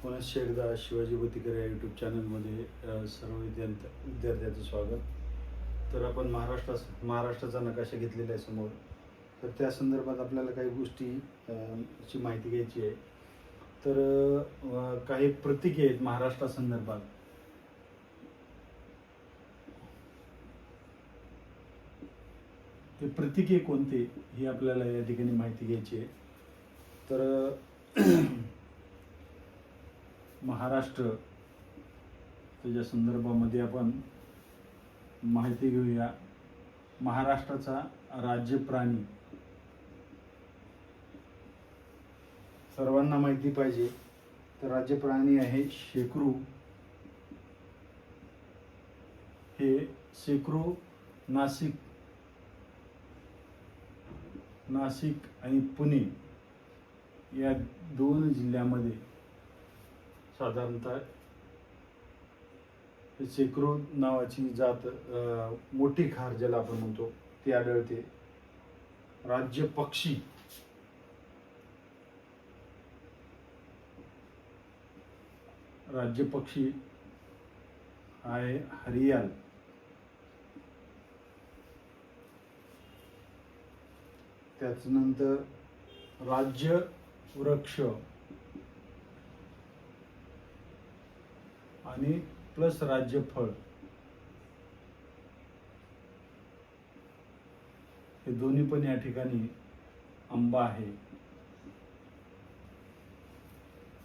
पुनश्च एकदा शिवाजी बतीकर या यूट्यूब चॅनलमध्ये सर्व विद्यार्थ्यांचं स्वागत. तर आपण महाराष्ट्राचा नकाशा घेतलेला आहे समोर. तर त्या संदर्भात आपल्याला काही गोष्टी ची माहिती घ्यायची आहे. तर काही प्रतीके आहेत महाराष्ट्रासंदर्भात. ते प्रतीके कोणते ही आपल्याला या ठिकाणी माहिती घ्यायची आहे. तर महाराष्ट्र त्याच्या संदर्भामध्ये आपण माहिती घेऊया. महाराष्ट्राचा राज्य प्राणी सर्वांना माहिती पाहिजे. तर राज्य प्राणी आहे शेकरू. हे शेकरू नाशिक आणि पुणे या दोन जिल्ह्यामध्ये साधारणतः शेकरू नावाची जात, मोठी खार ज्याला आपण म्हणतो, ती आढळते. राज्य पक्षी आहे हरियाल. त्याच्यानंतर राज्य वृक्ष आणि प्लस राज्य फळ हे दोन्ही पण या ठिकाणी आंबा आहे.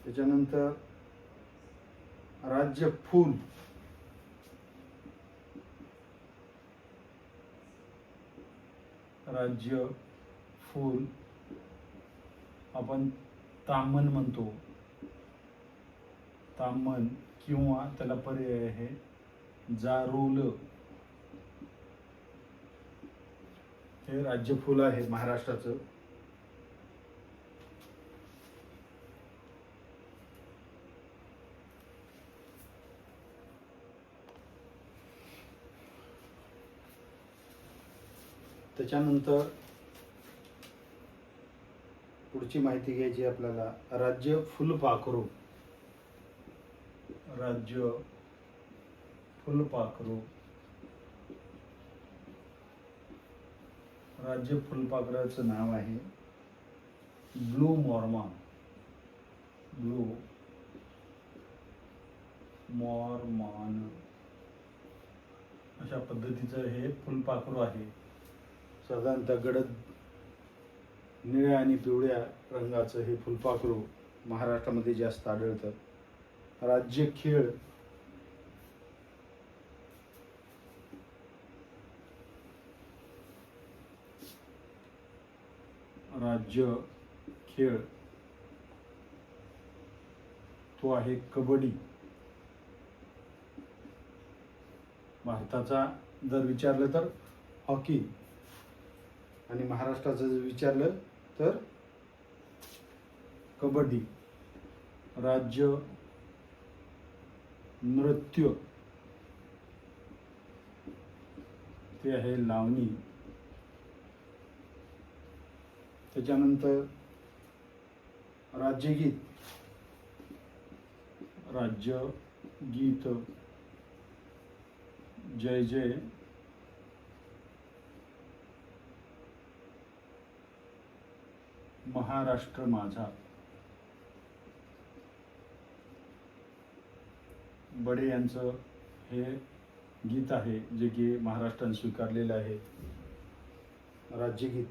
त्याच्यानंतर राज्य फूल आपण ताम्हण म्हणतो. ताम्हण किंवा त्याला पर्याय आहे जारुल. हे राज्य फुल आहे महाराष्ट्राचं. त्याच्यानंतर पुढची माहिती घ्यायची आपल्याला. राज्य फुलपाखरू. राज्य फुलपाखराचं नाव आहे ब्लू मॉर्मॉन. अशा पद्धतीचं हे फुलपाखरू आहे. साधारणतः गडद निळ्या आणि पिवळ्या रंगाचं हे फुलपाखरू महाराष्ट्रामध्ये जास्त आढळतं. राज्य खेळ तो आहे कबड्डी. भारताचा जर विचारलं तर हॉकी आणि महाराष्ट्राचं जर विचारलं तर कबड्डी. राज्य नृत्य ते आहे लावणी. त्याच्यानंतर राज्यगीत जय जय महाराष्ट्र माझा. बडे यांचं हे गीत आहे जे की महाराष्ट्राने स्वीकारलेलं आहे. राज्यगीत.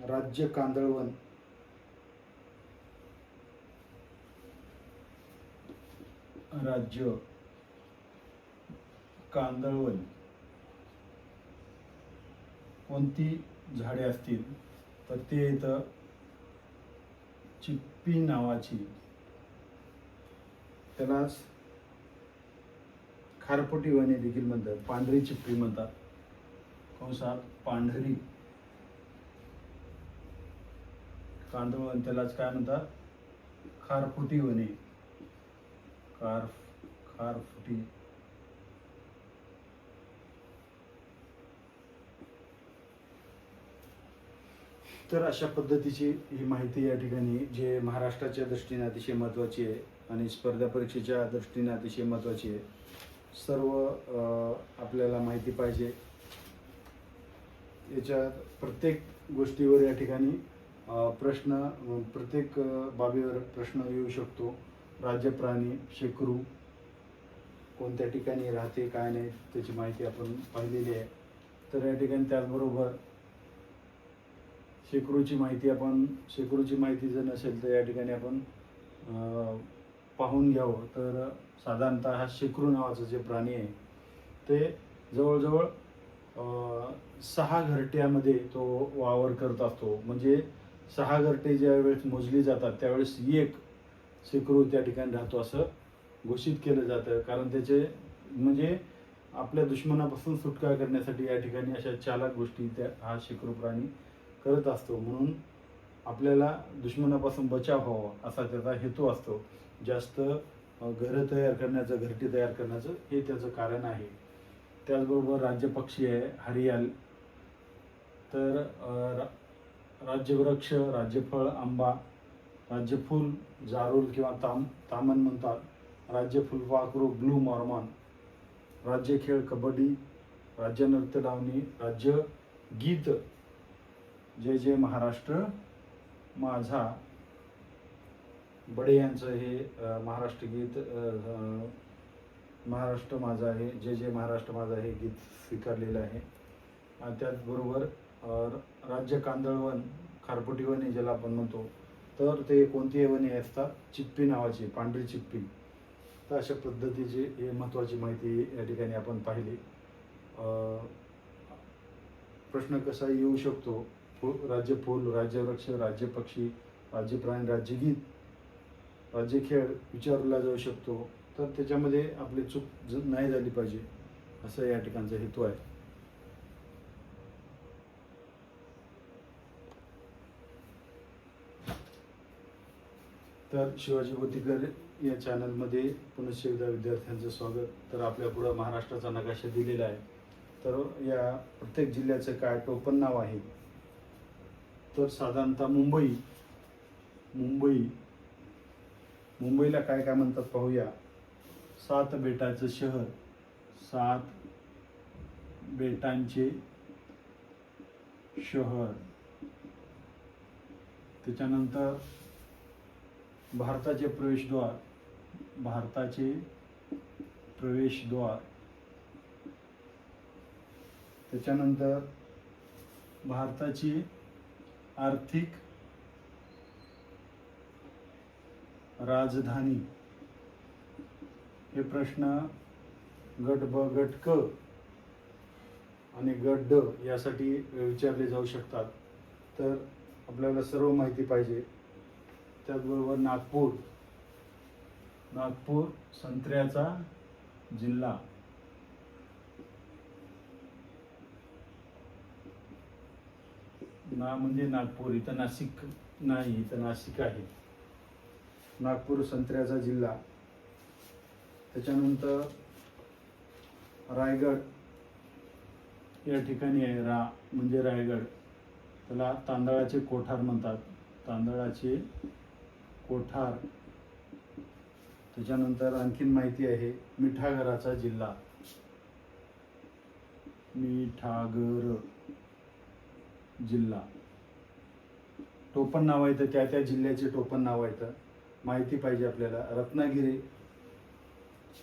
राज्य कांदळवन. कोणती झाडे असतील तर ते इथं चिप्पी नावाची, त्यालाच खारफुटी वने देखील म्हणतात. पांढरी चिप्पी म्हणतात. कंसात पांढरी कांदळवन, त्यालाच काय म्हणतात, खारफुटी वने. खारफुटी. तर अशा पद्धतीची ही माहिती या ठिकाणी जे महाराष्ट्राच्या दृष्टीने अतिशय महत्त्वाची आहे आणि स्पर्धा परीक्षेच्या दृष्टीने अतिशय महत्त्वाची आहे. सर्व आपल्याला माहिती पाहिजे. याच्या प्रत्येक गोष्टीवर या ठिकाणी प्रत्येक बाबीवर प्रश्न येऊ शकतो. राज्य प्राणी शेकरू कोणत्या ठिकाणी राहते काय नाही त्याची माहिती आपण पाहिलेली आहे. तर या ठिकाणी त्याचबरोबर शेकरूची माहिती जर नसेल तर या ठिकाणी आपण पाहून घ्यावं. तर साधारणतः हा शेकरू नावाचं जे प्राणी आहे ते जवळजवळ 6 घरट्यामध्ये तो वावर करत असतो. म्हणजे 6 घरटे ज्या वेळेस मोजली जातात त्यावेळेस एक शेकरू त्या ठिकाणी राहतो असं घोषित केलं जातं. कारण त्याचे म्हणजे आपल्या दुश्मनापासून सुटका करण्यासाठी या ठिकाणी अशा चालाक गोष्टी हा शेकरू प्राणी करत असतो. म्हणून आपल्याला दुश्मनापासून बचाव व्हावा असा त्याचा हेतू असतो. जास्त घरं तयार करण्याचं घरटी तयार करण्याचं हे त्याचं कारण आहे. त्याचबरोबर राज्यपक्षी आहे हरियाल. तर राज्यवृक्ष राज्यफळ आंबा, राज्यफूल जारूल किंवा तामन म्हणतात, राज्य फुलपाखरू ब्लू मॉर्मॉन, राज्य खेळ कबड्डी, राज्य नृत्य लावणी, राज्य गीत जय जय महाराष्ट्र माझा. बडे यांचं हे महाराष्ट्र गीत महाराष्ट्र माझा आहे जय जय महाराष्ट्र माझा हे गीत स्वीकारलेलं आहे. आणि त्याचबरोबर राज्य कांदळवन खारपुटी वने ज्याला आपण म्हणतो तर ते कोणती वने असतात, चिप्पी नावाची पांढरी चिप्पी. तर अशा पद्धतीची हे महत्त्वाची माहिती या ठिकाणी आपण पाहिली. प्रश्न कसा येऊ शकतो, राज्य फूल राज्यवृक्ष राज्य पक्षी राज्य प्राणी राज्यगीत राज्य खेळ विचारला जाऊ शकतो. तर त्याच्यामध्ये आपली चूक नाही झाली पाहिजे असं या ठिकाणचा हेतू आहे. तर शिवाजी बोतीकर या चॅनलमध्ये पुनश्च एकदा विद्यार्थ्यांचं स्वागत. तर आपल्या पुढं महाराष्ट्राचा नकाशा दिलेला आहे. तर या प्रत्येक जिल्ह्याचं काय टोपण नाव आहे. तर साधारणतः मुंबईला काय काय म्हणतात पाहूया. 7 बेटाचं शहर, 7 बेटांचे शहर. त्याच्यानंतर भारताचे प्रवेशद्वार, त्याच्यानंतर भारताची आर्थिक राजधानी. हे प्रश्न गट ब गट क आणि गट ड यासाठी विचारले जाऊ शकतात. तर आपल्याला सर्व माहिती पाहिजे. त्याचबरोबर नागपूर संत्र्याचा जिल्हा. म्हणजे नागपूर, इथं नाशिक नाही, इथं नाशिक आहे. नागपूर संत्र्याचा जिल्हा. त्याच्यानंतर रायगड या ठिकाणी आहे. म्हणजे रायगड, त्याला तांदळाचे कोठार म्हणतात, तांदळाचे कोठार. त्याच्यानंतर आणखीन माहिती आहे मिठागराचा जिल्हा, मिठागर जिल्हा. टोपण नाव आहे तर त्या जिल्ह्याचे टोपण नाव आहे तर माहिती पाहिजे आपल्याला. रत्नागिरी,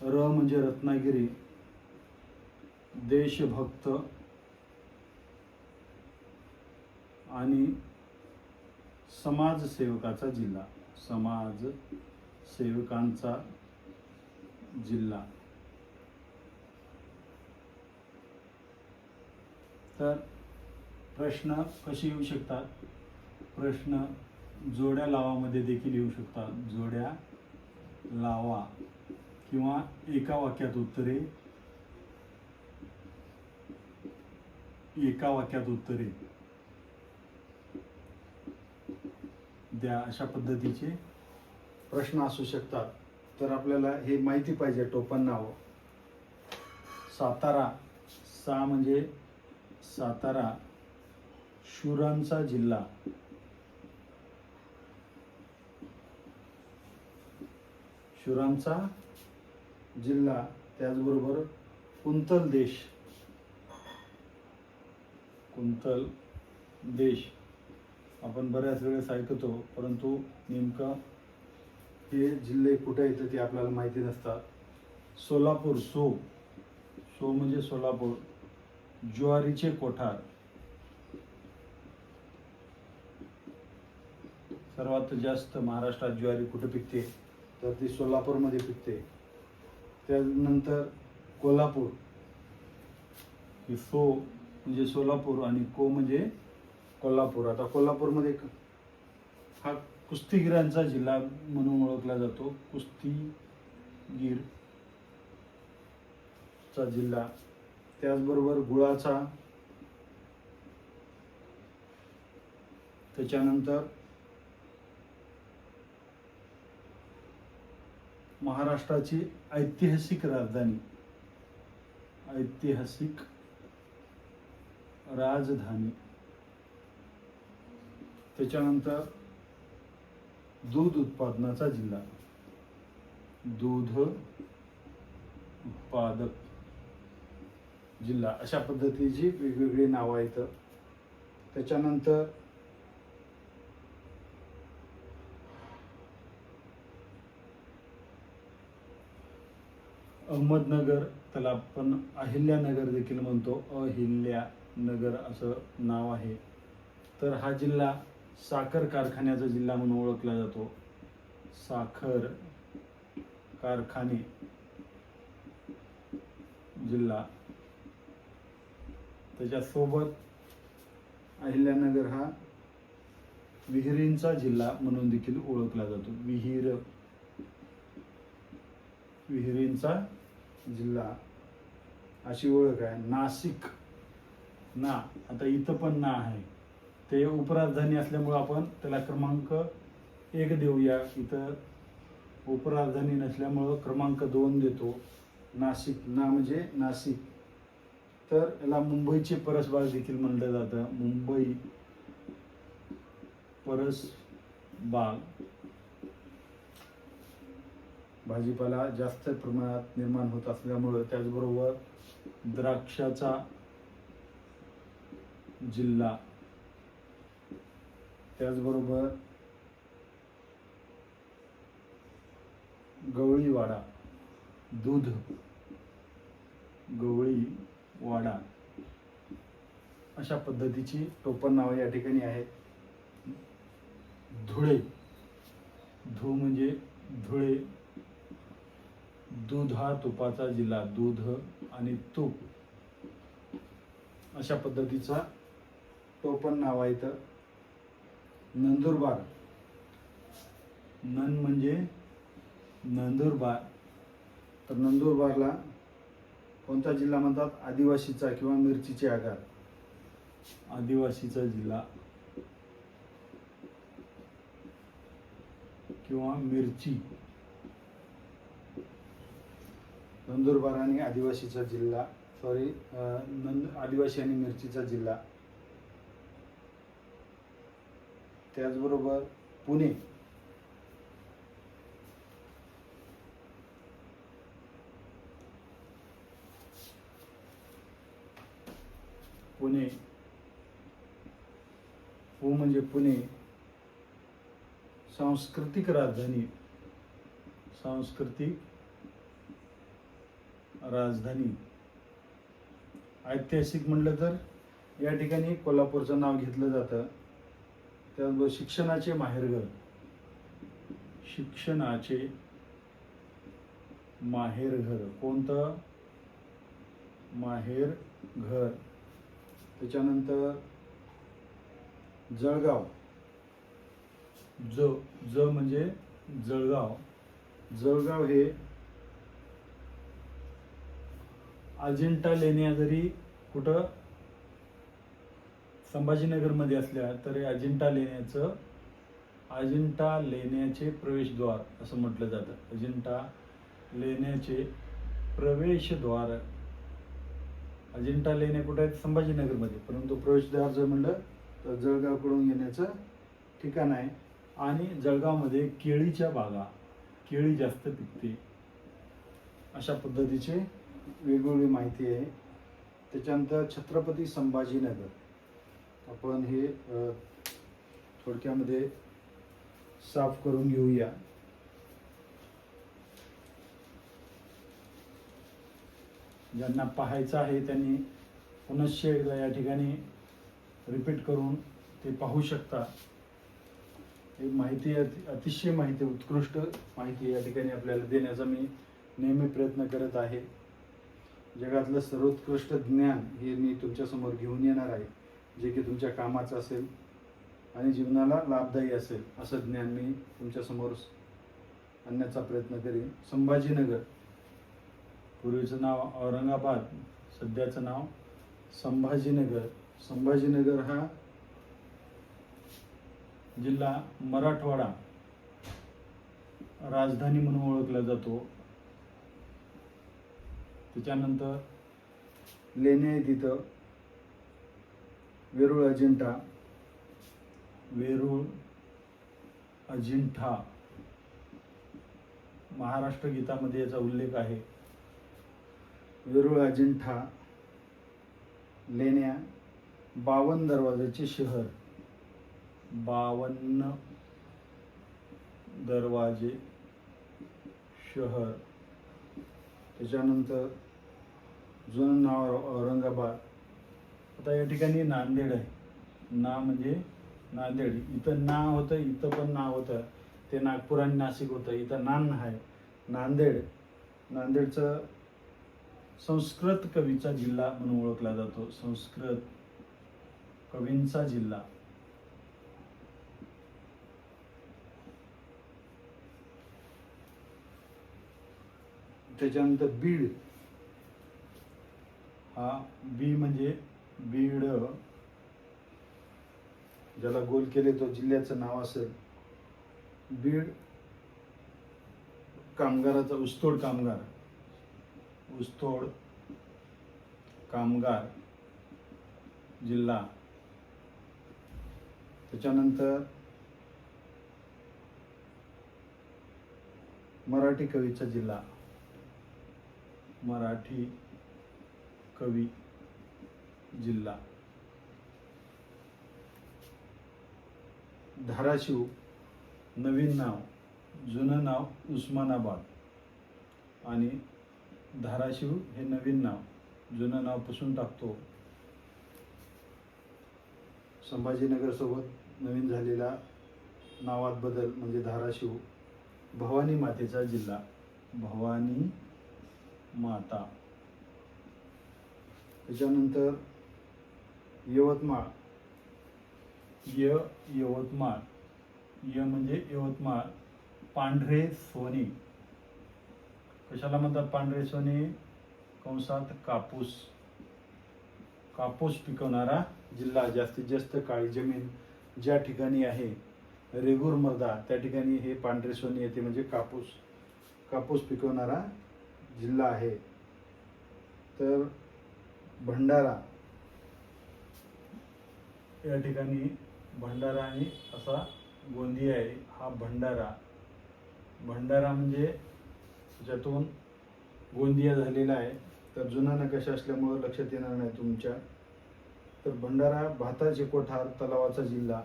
र म्हणजे रत्नागिरी, देशभक्त आणि समाजसेवकाचा जिल्हा, समाजसेवकांचा जिल्हा. तर प्रश्न कसे येऊ शकतात. प्रश्न जोड्या लावामध्ये देखील येऊ शकतात. जोड्या लावा किंवा एका वाक्यात उत्तरे द्या, अशा पद्धतीचे प्रश्न असू शकतात. तर आपल्याला हे माहिती पाहिजे. टोपण नाव सातारा, म्हणजे सातारा शूरांचा जिल्हा, शूरांचा जिल्हा, त्याचबरोबर कुंतल देश, कुंतल देश आपण बऱ्याच वेळेस ऐकतो, परंतु नेमकं हे जिल्हे कुठे येतात ते आपल्याला माहिती नसतात. सोलापूर, सो म्हणजे सोलापूर. ज्वारीचे कोठार, सर्वात जास्त महाराष्ट्रात ज्वारी कुठे पिकते तर ती सोलापूरमध्ये पिकते. त्यानंतर कोल्हापूर, ही सो म्हणजे सोलापूर आणि को म्हणजे कोल्हापूर. आता कोल्हापूरमध्ये हा कुस्तीगिरांचा जिल्हा म्हणून ओळखला जातो, कुस्तीगीरचा जिल्हा. त्याचबरोबर गुळाचा, त्याच्यानंतर महाराष्ट्राची ऐतिहासिक राजधानी, ऐतिहासिक राजधानी. त्याच्यानंतर दूध उत्पादनाचा जिल्हा, दूध उत्पादक जिल्हा. अशा पद्धतीची वेगवेगळी नावं आहेत. त्याच्यानंतर अहमदनगर, त्याला आपण अहिल्यानगर देखील म्हणतो, अहिल्यानगर असं नाव आहे. तर हा जिल्हा साखर कारखान्याचा जिल्हा म्हणून ओळखला जातो, साखर कारखाने जिल्हा. त्याच्यासोबत अहिल्यानगर हा विहिरींचा जिल्हा म्हणून देखील ओळखला जातो, विहिरींचा जिल्हा अशी ओळख आहे. नाशिक, ना, आता इथं पण ना आहे, ते उपराजधानी असल्यामुळे आपण त्याला क्रमांक 1 देऊया. इथं उपराजधानी नसल्यामुळं क्रमांक 2 देतो. नाशिक, ना म्हणजे नाशिक. तर याला मुंबईचे परसबाग देखील म्हणलं जातं, मुंबई परसबाग. भाजीपाला जास्त प्रमाणात निर्माण होत असल्यामुळं, त्याचबरोबर द्राक्षाचा जिल्हा, त्याचबरोबर गवळीवाडा, दूध गवळीवाडा, अशा पद्धतीची टोपण नावं या ठिकाणी आहेत. धुळे, धू म्हणजे धुळे, दूध हा तुपाचा जिल्हा, दूध आणि तूप अशा पद्धतीचा टोपण नाव आहे. नंदुरबार, नन म्हणजे नंदुरबार. तर नंदुरबारला कोणता जिल्हा म्हणतात? आदिवासीचा किंवा मिरचीचे आगार, आदिवासीचा जिल्हा किंवा मिरची. नंदुरबार आणि आदिवासीचा जिल्हा, आदिवासी आणि मिरचीचा जिल्हा. त्याचबरोबर पुणे, पुणे, पु म्हणजे पुणे, सांस्कृतिक राजधानी, सांस्कृतिक राजधानी. ऐतिहासिक म्हटलं तर या ठिकाणी कोल्हापूरचं नाव घेतलं जातं. त्याचबरोबर शिक्षणाचे माहेरघर, शिक्षणाचे माहेरघर, कोणतं? माहेरघर. त्याच्यानंतर जळगाव, ज म्हणजे जळगाव. जळगाव हे अजिंठा लेण्या जरी कुठं संभाजीनगरमध्ये असल्या तरी अजिंठा लेण्याचे प्रवेशद्वार असं म्हटलं जातं. अजिंठा लेण्याचे प्रवेशद्वार. अजिंठा लेण्या कुठे आहेत? संभाजीनगरमध्ये, परंतु प्रवेशद्वार जर म्हणलं जळगावकडून येण्याचं ठिकाण आहे. आणि जळगावमध्ये केळीच्या बागा, केळी जास्त पिकते, अशा पद्धतीचे वेगवेगळी माहिती आहे. त्याच्यानंतर छत्रपती संभाजीनगर, आपण हे थोडक्यामध्ये साफ करून घेऊया. ज्यांना पाहायचं आहे त्यांनी पुनश्च एकदा या ठिकाणी रिपीट करून ते पाहू शकता. ही माहिती अतिशय माहिती, उत्कृष्ट माहिती या ठिकाणी आपल्याला देण्याचा मी नेहमी प्रयत्न करत आहे. जगातलं सर्वोत्कृष्ट ज्ञान हे मी तुमच्यासमोर घेऊन येणार आहे, जे की तुमच्या कामाचं असेल आणि जीवनाला लाभदायी असेल असं ज्ञान मी तुमच्यासमोर आणण्याचा प्रयत्न करेन. संभाजीनगर, पूर्वीचं नाव औरंगाबाद, सध्याचं नाव संभाजीनगर. संभाजीनगर हा जिल्हा मराठवाडा राजधानी म्हणून ओळखला जातो. त्याच्यानंतर लेणे आहे तिथं, वेरूळ अजिंठा, वेरूळ अजिंठा, महाराष्ट्र गीतामध्ये याचा उल्लेख आहे. वेरूळ अजिंठा, लेण्या, 52 दरवाजाचे शहर, 52 दरवाजे शहर. त्याच्यानंतर जुनं नाव औरंगाबाद. आता या ठिकाणी नांदेड आहे. ना म्हणजे नांदेड, इथं ना होतं, इथं पण ना होतं, ते नागपूर आणि नाशिक होतं, इथं नान आहे. नांदेड, नांदेडचं संस्कृत कवीचा जिल्हा म्हणून ओळखला जातो, संस्कृत कवींचा जिल्हा. त्याच्यानंतर बीड, हा बी म्हणजे बीड, ज्याला गोल केले तो जिल्ह्याचं नाव असेल. बीड कामगाराचा, ऊसतोड कामगार, ऊसतोड कामगार जिल्हा. त्याच्यानंतर मराठी कवीचा जिल्हा, मराठी कवी जिल्हा. धाराशिव, नवीन नाव, जुनं नाव उस्मानाबाद, आणि धाराशिव हे नवीन नाव, जुनं नाव पुसून टाकतो. संभाजीनगर सोबत नवीन झालेला नावात बदल म्हणजे धाराशिव. भवानी मातेचा जिल्हा, भवानी माता. त्याच्यानंतर यवतमाळ, यवतमाळ, म्हणजे यवतमाळ, पांढरे सोने. कशाला म्हणतात पांढरे सोने? कंसात कापूस, कापूस पिकवणारा जिल्हा. जास्तीत जास्त काळी जमीन ज्या ठिकाणी आहे, रेगूर मृदा, त्या ठिकाणी हे पांढरे सोने येते, म्हणजे कापूस पिकवणारा जिल्हा आहे. तर भंडारा, या ठिकाणी भंडारा आणि असा गोंदिया आहे, हा भंडारा. भंडारा म्हणजे ज्यातून गोंदिया झालेला आहे. तर जुना नकाशा असल्यामुळं लक्षात येणार नाही तुमच्या. तर भंडारा भाताचे कोठार, तलावाचा जिल्हा,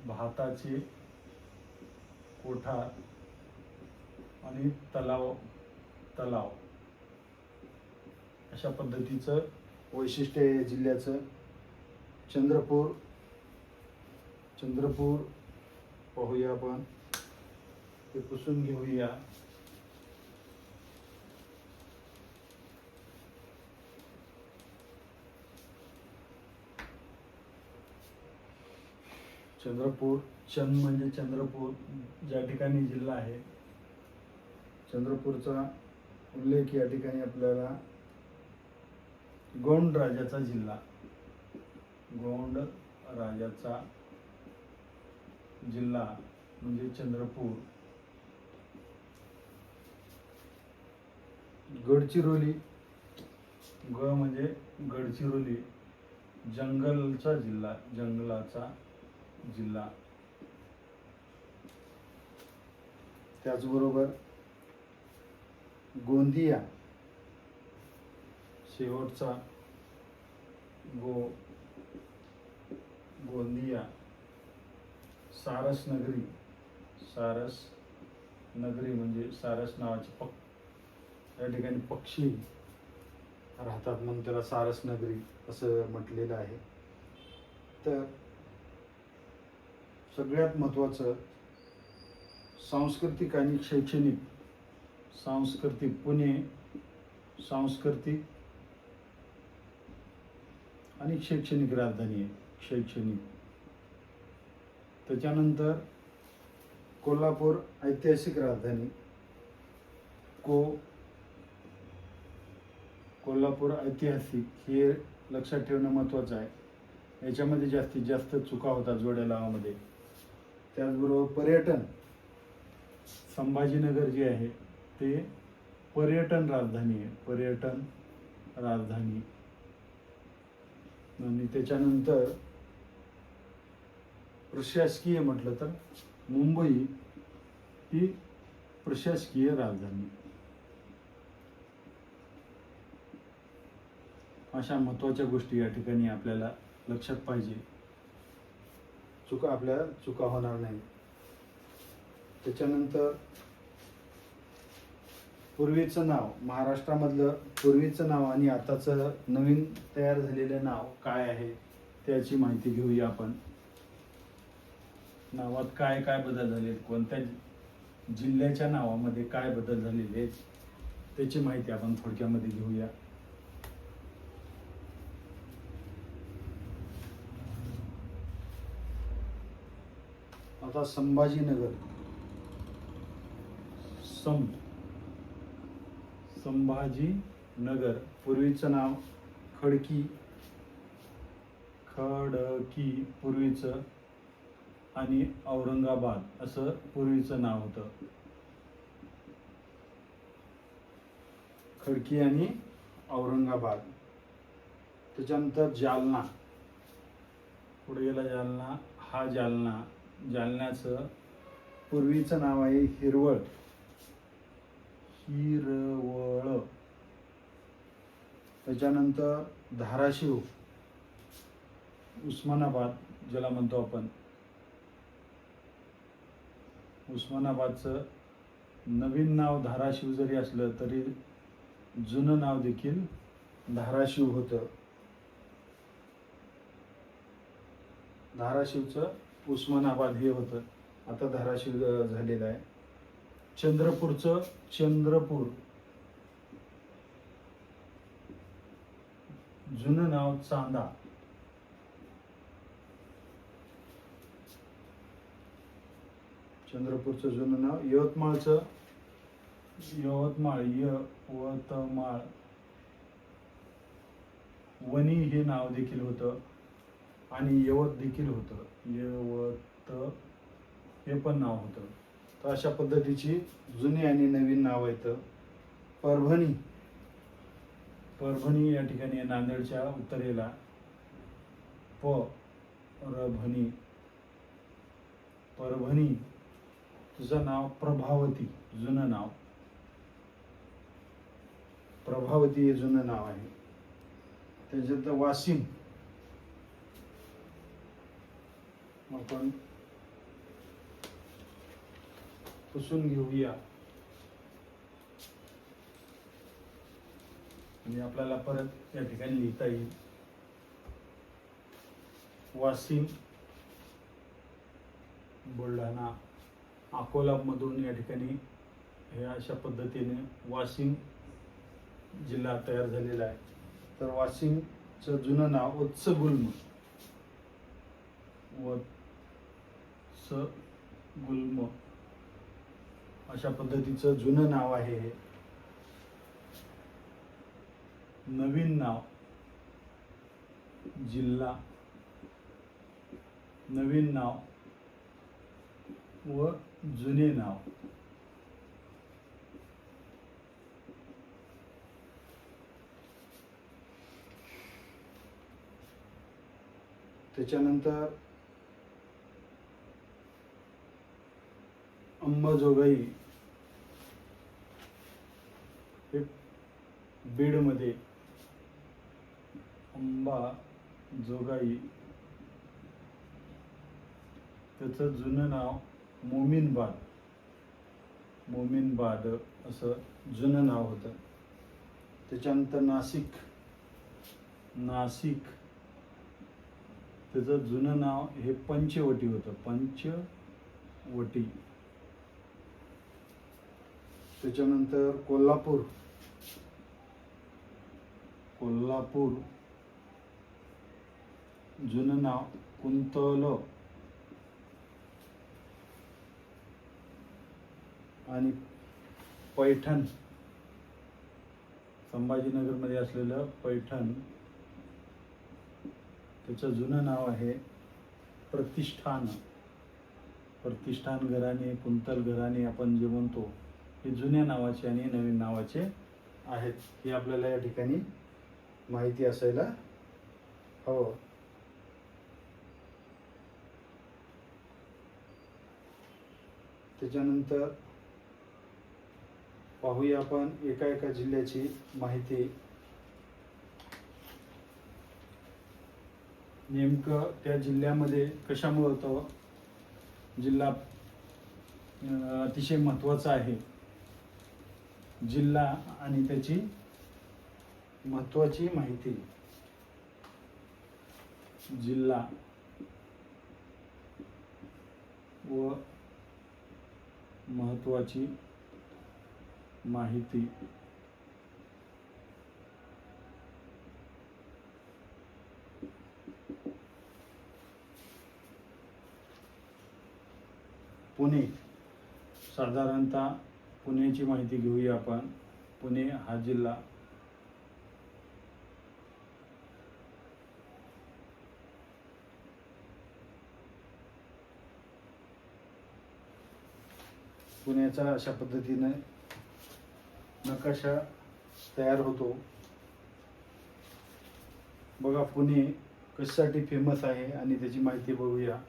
भाताचे कोठार आणि तलाव, अशा पद्धतीचं वैशिष्ट्य आहे जिल्ह्याचं. चंद्रपूर पाहूया आपण, ते पुसून घेऊया. चंद्रपूर, चंद म्हणजे चंद्रपूर, ज्या ठिकाणी जिल्हा आहे. चंद्रपूरचा उल्लेख या ठिकाणी आपल्याला गोंड राजाचा जिल्हा, गोंड राजाचा जिल्हा म्हणजे चंद्रपूर. गडचिरोली, ग म्हणजे गडचिरोली, जंगलचा जिल्हा, जंगलाचा जिल्हा. त्याचबरोबर गोंदिया, शेवटचा गोंदिया, सारस नगरी. सारस नगरी म्हणजे सारस नावाचे या ठिकाणी पक्षी राहतात म्हणून त्याला सारस नगरी असं म्हटलेलं आहे. तर सगळ्यात महत्त्वाचं सांस्कृतिक आणि शैक्षणिक. पुणे सांस्कृतिक आणि शैक्षणिक राजधानी आहे. शैक्षणिक. त्याच्यानंतर कोल्हापूर ऐतिहासिक राजधानी. कोल्हापूर ऐतिहासिक हे लक्षात ठेवणं महत्त्वाचं आहे. याच्यामध्ये जास्तीत जास्त चुका होतात जोड्या लावामध्ये. त्याचबरोबर पर्यटन. संभाजीनगर जे आहे ते पर्यटन राजधानी आहे. पर्यटन राजधानी. आणि त्याच्यानंतर प्रशासकीय म्हटलं तर मुंबई ही प्रशासकीय राजधानी. अशा महत्त्वाच्या गोष्टी या ठिकाणी आपल्याला लक्षात पाहिजे. चुका होणार नाही. त्याच्यानंतर पूर्वीचं नाव, महाराष्ट्रामधलं पूर्वीचं नाव आणि आताचं नवीन तयार झालेलं नाव काय आहे त्याची माहिती घेऊया आपण. नावात काय काय बदल झाले, कोणत्या जिल्ह्याच्या नावामध्ये काय बदल झालेले आहेत त्याची माहिती आपण थोडक्यामध्ये घेऊया. आता संभाजीनगर. संभाजीनगर पूर्वीचं नाव खडकी पूर्वीचं आणि औरंगाबाद असं पूर्वीचं नाव होतं. खडकी आणि औरंगाबाद. त्याच्यानंतर जालना. पुढे गेला जालना. हा जालन्याचं पूर्वीचं नाव आहे हिरवळ. त्याच्यानंतर धाराशिव, उस्मानाबाद ज्याला म्हणतो आपण. उस्मानाबादचं नवीन नाव धाराशिव जरी असलं तरी जुनं नाव देखील धाराशिव होतं. धाराशिवचं उस्मानाबाद हे होतं, आता धाराशिव झालेलं आहे. चंद्रपूरचं चंद्रपूर, जुनं नाव चांदा. चंद्रपूरचं जुनं नाव. यवतमाळ वणी हे नाव देखील होतं आणि यवत देखील होतं. यवत हे पण नाव होतं. तर अशा पद्धतीची जुनी आणि नवीन नाव आहेत. परभणी या ठिकाणी नांदेडच्या उत्तरेला. परभणी तुझं नाव प्रभावती, जुनं नाव. प्रभावती हे जुनं नाव आहे. त्याच्यानंतर वाशिम. आपण पुसून घेऊया आणि आपल्याला परत या ठिकाणी लिहिता येईल. वाशिम, बुलढाणा, अकोलामधून या ठिकाणी हे अशा पद्धतीने वाशिम जिल्हा तयार झालेला आहे. तर वाशिमचं जुनं नाव वत्सगुल्म. अशा पद्धतीचं जुनं नाव आहे हे. नवीन नाव जिल्हा, नवीन नाव व जुने नाव. त्याच्यानंतर अंबाजोगाई हे बीडमध्ये, अंबाजोगाई त्याचं जुनं नाव मोमीनबाद असं जुनं नाव होतं. त्याच्यानंतर नाशिक त्याचं जुनं नाव हे पंचवटी होतं, पंचवटी. त्याच्यानंतर कोल्हापूर जुनं नाव कुंतल. आणि पैठण, संभाजीनगरमध्ये असलेलं पैठण त्याचं जुनं नाव आहे प्रतिष्ठान घराणे, कुंतल घराणे आपण जे म्हणतो हे जुन्या नावाचे आणि नवीन नावाचे आहेत. हे आपल्याला या ठिकाणी माहिती असायला हवं. त्याच्यानंतर पाहूया आपण एका जिल्ह्याची माहिती. नेमकं त्या जिल्ह्यामध्ये कशामुळे होतं, जिल्हा अतिशय महत्त्वाचा आहे. जिल्हा आणि त्याची महत्त्वाची माहिती. जिल्हा व महत्त्वाची माहिती. पुणे, साधारणतः पुण्याची माहिती घेऊया आपण. पुणे हा जिल्हा पुण्याचा अशा पद्धतीने नकाशा तयार होतो. बघा पुणे कशासाठी फेमस आहे आणि त्याची माहिती बघूया.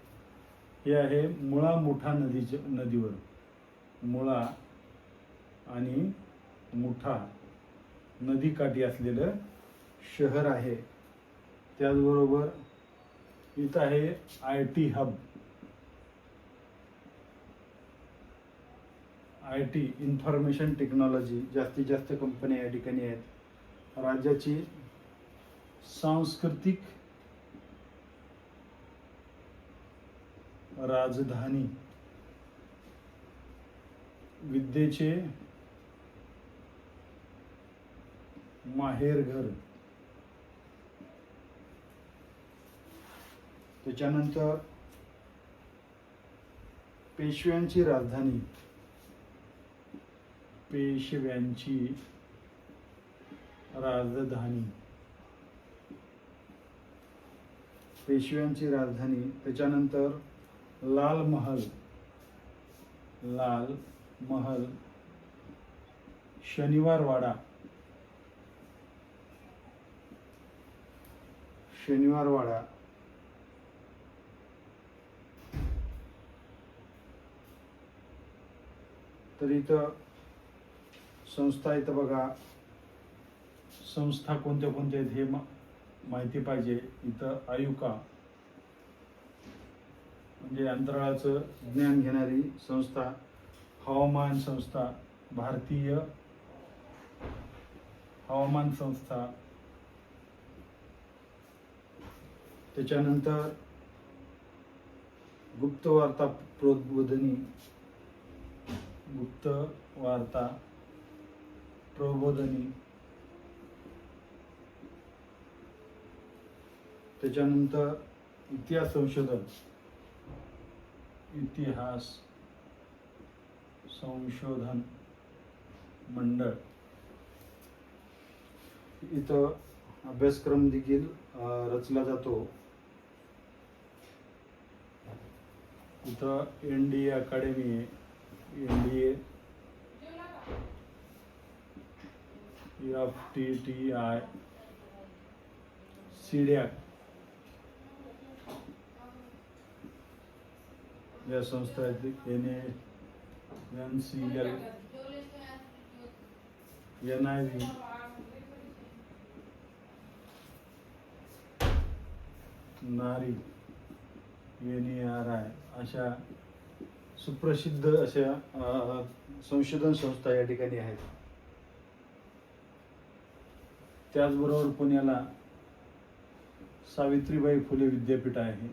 हे आहे मुळा-मुठा नदीवर, मुळा आणि मुठा नदीकाठी असलेलं शहर आहे. त्याचबरोबर इथं आहे IT hub, IT information technology, जास्तीत जास्त कंपन्या या ठिकाणी आहेत. राज्याची सांस्कृतिक राजधानी, विद्येचे माहेरघर. त्याच्यानंतर पेशव्यांची राजधानी, पेशव्यांची राजधानी. त्याच्यानंतर लाल महल, शनिवार वाडा, तर इथं संस्था इथं बघा, संस्था कोणत्या कोणत्या आहेत हे माहिती पाहिजे. इथं आयुका म्हणजे अंतराळाचं ज्ञान घेणारी संस्था, हवामान संस्था, भारतीय हवामान संस्था. त्याच्यानंतर गुप्तवार्ता प्रबोधिनी, त्याच्यानंतर इतिहास संशोधन मंडळ. इथं अभ्यासक्रम देखील रचला जातो. इथं NDA अकॅडमी आहे, NDA, FTTI, CDAC, या संस्था आहेत NANCL, NIV, नारी, NARI अशा सुप्रसिद्ध अशा संशोधन संस्था या ठिकाणी आहेत. त्याचबरोबर पुण्याला सावित्रीबाई फुले विद्यापीठ आहे.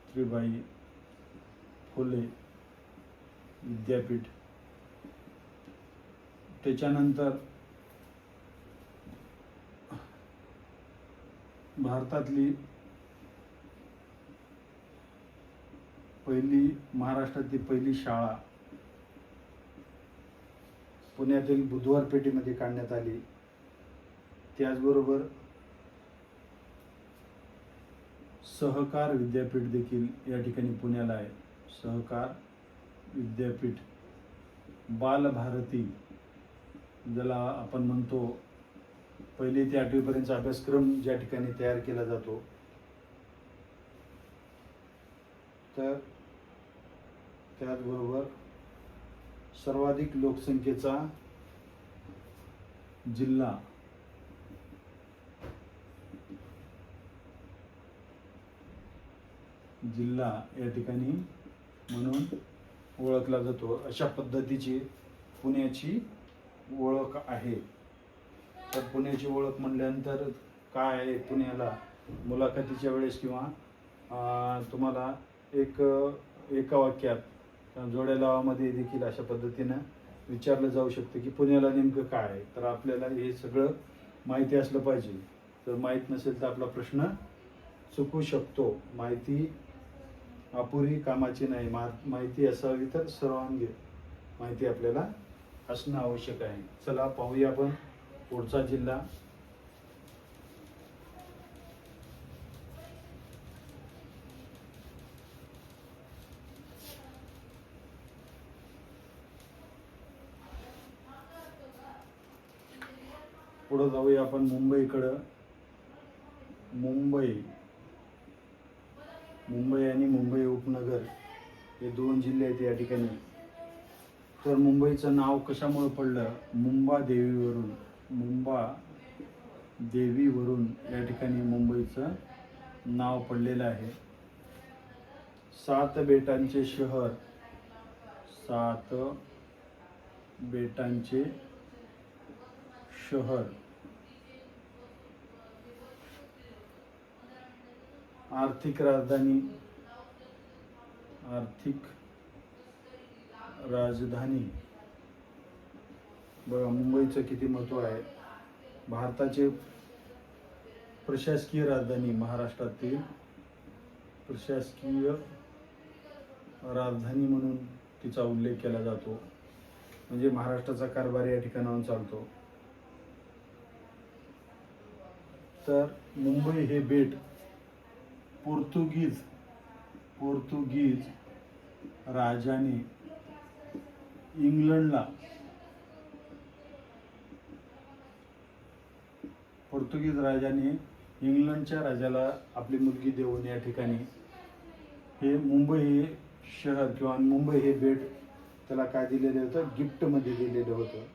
सावित्रीबाई फुले विद्यापीठ. त्याच्यानंतर भारतातली महाराष्ट्रातली पहिली शाळा पुण्यातील बुधवार पेठेमध्ये काढण्यात आली. त्याचबरोबर सहकार विद्यापीठ देखील या ठिकाणी पुण्याला आहे. सहकार विद्यापीठ. बालभारती, ज्याला आपण म्हणतो, 1ली ते 8वी पर्यंतचा अभ्यासक्रम ज्या ठिकाणी तयार केला जातो. तर त्याचबरोबर सर्वाधिक लोकसंख्येचा जिल्हा या ठिकाणी म्हणून ओळखला जातो. अशा पद्धतीची पुण्याची ओळख आहे. तर पुण्याची ओळख म्हटल्यानंतर काय आहे पुण्याला, मुलाखतीच्या वेळेस किंवा तुम्हाला एका वाक्यात किंवा जोड्या लावामध्ये देखील अशा पद्धतीनं विचारलं जाऊ शकतं की पुण्याला नेमकं काय आहे. तर आपल्याला हे सगळं माहिती असलं पाहिजे. जर माहीत नसेल तर आपला प्रश्न चुकू शकतो. माहिती अपुरी कामाची नाही. माहिती असावी तर सर्वांगीण माहिती आपल्याला असणं आवश्यक आहे. चला पाहूया आपण पुढचा जिल्हा. पुढे जाऊया आपण मुंबईकडं. मुंबई आणि मुंबई उपनगर हे 2 जिल्हे आहेत या ठिकाणी. तर मुंबईचं नाव कशामुळे पडलं? मुंबा देवीवरून या ठिकाणी मुंबईचं नाव पडलेलं आहे. 7 बेटांचे शहर. 7 बेटांचे शहर. आर्थिक राजधानी बघा मुंबईचं किती महत्त्व आहे. भारताचे प्रशासकीय राजधानी, महाराष्ट्रातील प्रशासकीय राजधानी म्हणून तिचा उल्लेख केला जातो. म्हणजे महाराष्ट्राचा कारभार या ठिकाणाहून चालतो. तर मुंबई हे बेट पोर्तुगीज राजाने इंग्लंडच्या राजाला आपली मुलगी देऊन या ठिकाणी हे मुंबई हे शहर किंवा मुंबई हे बेट त्याला काय दिलेलं होतं? गिफ्टमध्ये दिलेलं होतं.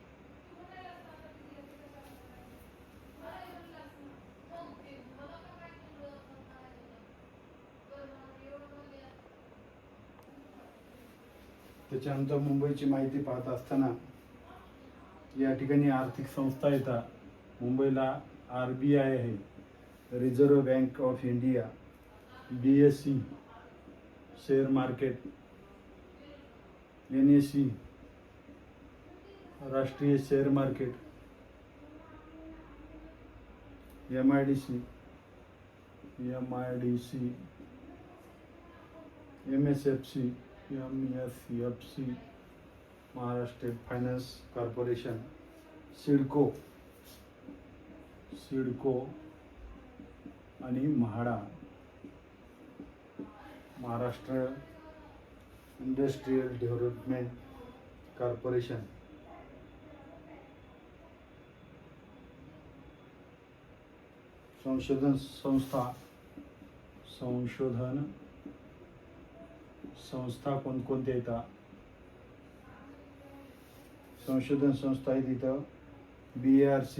त्याच्यानंतर मुंबईची माहिती पाहत असताना या ठिकाणी आर्थिक संस्था येतात. मुंबईला RBI आहे, reserve bank of India, BSE share market, NSE राष्ट्रीय share market, MIDC, MSFC, Maharashtra finance corporation, CIDCO आणि MHADA, Maharashtra industrial development corporation. संशोधन संस्था कोणकोणत्या येतात? संशोधन संस्था आहेत इथं BARC,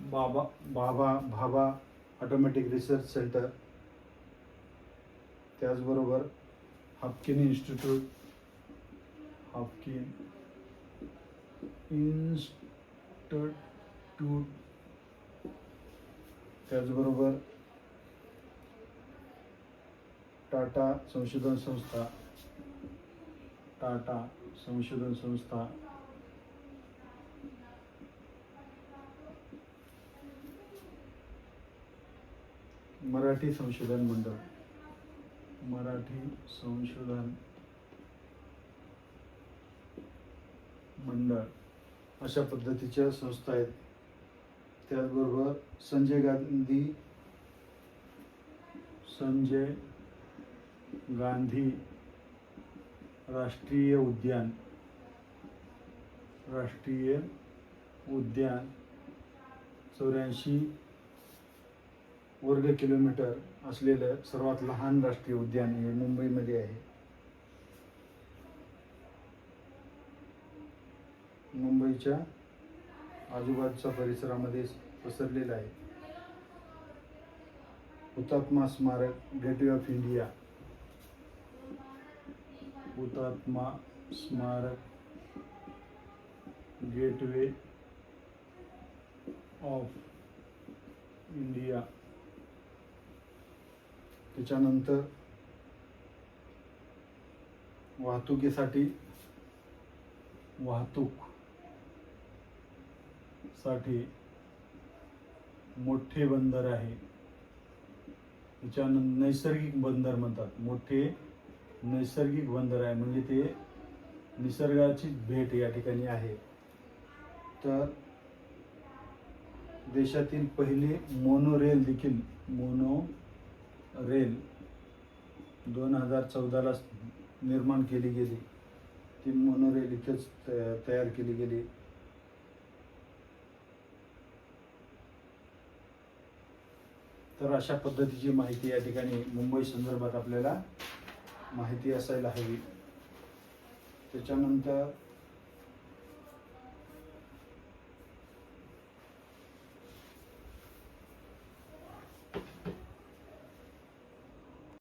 Bhabha automatic research centre, त्याचबरोबर हाफकिन इन्स्टिट्यूट, त्याचबरोबर टाटा संशोधन संस्था, मराठी संशोधन मंडळ अशा पद्धतीच्या संस्था आहेत. त्याचबरोबर संजय गांधी राष्ट्रीय उद्यान 84 वर्ग किलोमीटर असलेलं सर्वात लहान राष्ट्रीय उद्यान हे मुंबईमध्ये आहे. मुंबईच्या आजूबाजूच्या परिसरामध्ये पसरलेला आहे. हुतात्मा स्मारक gateway of India, gateway of India. त्याच्यानंतर वाहतुकीसाठी मोठे बंदर आहे. त्याच्यानंतर नैसर्गिक बंदर म्हणतात. मोठे नैसर्गिक बंदर आहे म्हणजे ते निसर्गाची भेट या ठिकाणी आहे. तर देशातील पहिले मोनोरेल 2014ला निर्माण केली गेली. ती मोनोरेल इथेच तयार केली गेली. तर अशा पद्धतीची माहिती या ठिकाणी मुंबई संदर्भात आपल्याला माहिती असायला हवी. त्याच्यानंतर